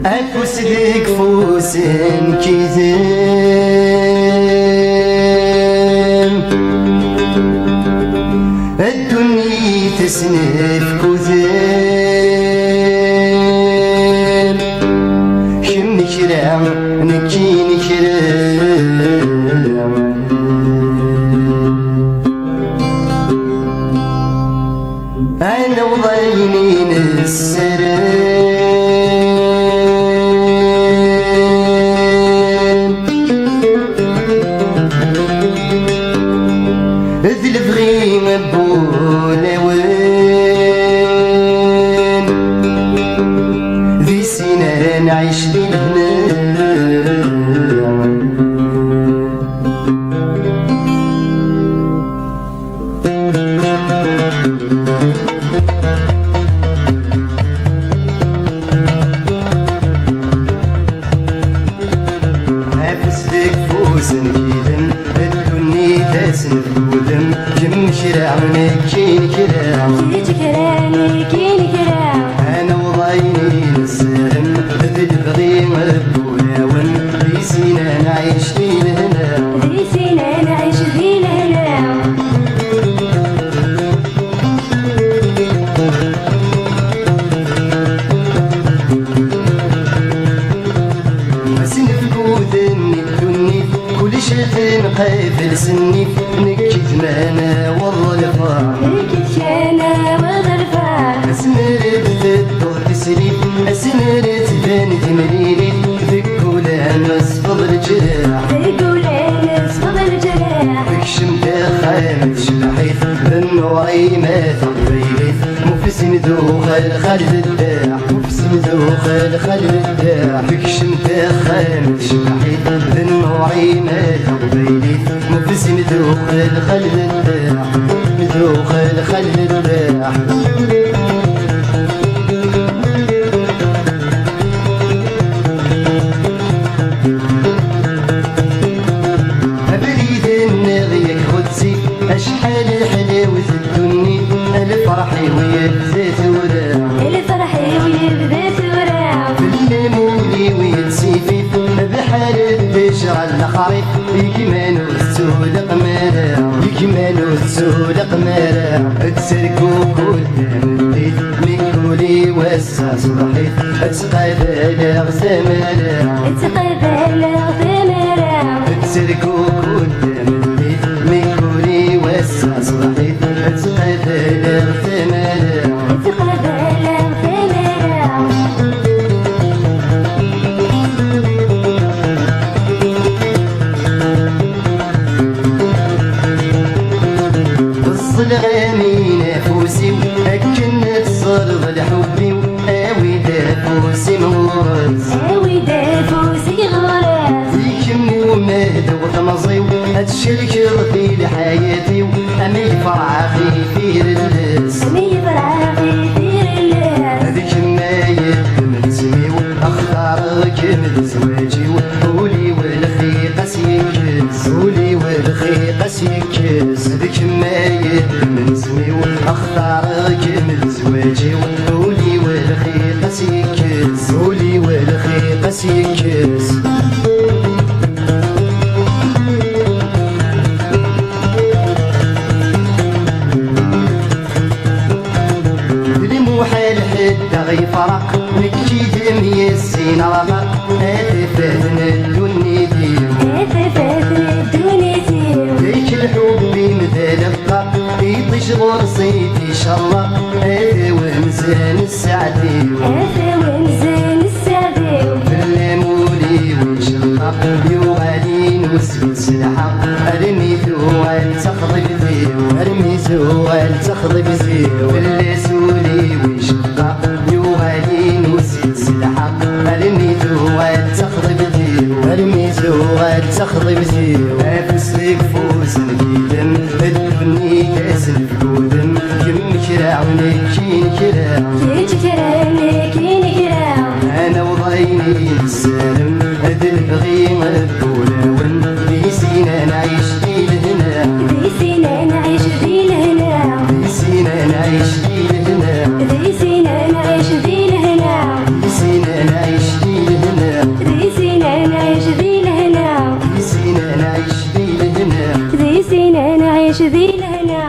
أفوس ديك فوس كيزم الدنيا تسنف كوزم شم نكرام نكي نكرام أنا وضينين السرام ذل بغي مبولا وين ذي سنة نعيش للهنا سنكيدم الدنيا تسنف ودم كم شرع نكين كرام كين كرام أنا وضايني نسلم ذي البغي مبولا ون ذي سينا نعيش ذي الهنا ذي سينا نعيش ذي الهنا سنف كودني الدنيا كل شيء قافل سني نكت مانا والله الفرح نكت شانا والله الفرح أسنرد الدور تسريب أسنرد بنت مريري ذكول أنس فضل الجراح ذكول أنس فضل الجراح بكشم تخامت شلحيث بالنوري ما تطبيليث مفسم ذوق الخالد الداح مفسم ذوق الخالد الداح بكشم تخامت شلحيث بالنوري ما تطبيليث مفسم ذوق الخالد الداح ذوق الخالد الداح أشحال حلاوة الدنيا الفرحي ويبدا ثورة الفرحي ويبدا ثورة بالليموني ويتسيفي بحال البشرة الخريف يكمانو السولق مرا يكمانو السولق مرا تسركو كل الليل من كولي وسع صبحيت تقابل غسامرا تقابل غسامرا تسركو كل الليل من كولي وسع صبحيت تقابل غسامرا تقابل غسامرا الغامي نفوسي أكنت صرغ لحبي آوي دافوسي مغرز آوي دافوسي غرز يكمو مهد وطمزي أتشرك في لحياتي أمي فرعة في فير اللس أمي فرعة في فير اللس هذيك ما يخدم تسميو أختارك من زواجي قولي والخيقس يكس قولي والخيقس يكس هذيك ما من سميو أختارك من زواجي قولي والخيقس يكس قولي والخيقس يكس المحال حتى غيفرق نكيد ميسين رغق أتفاتنا الدنيا ديو أتفاتنا الدنيا ديو ديك الحب مثل الطق يطيش غرصيتي شرق أثا ومزان السعديو أثا ومزان السعديو بالليموني ويشقق يوغالين وسبت سلحق أرمي ثوال تخضب ذيو أرمي ثوال تخضب ذيو باللسولي ويشقق يوغالين وسبت سلحق أرمي ثوال تخضب ذيو أرمي ثوال تخضب ذيو أفسلك فوز نكيدم الدنيا تسلف كودم كم كراع ونكين كراع كراع الكولاون ذي سينا نعيش ذي الهنا ذي سينا نعيش ذي الهنا ذي سينا نعيش ذي الهنا ذي سينا نعيش ذي الهنا ذي سينا نعيش ذي الهنا ذي سينا نعيش ذي الهنا ذي سينا نعيش ذي الهنا ذي سينا نعيش ذي الهنا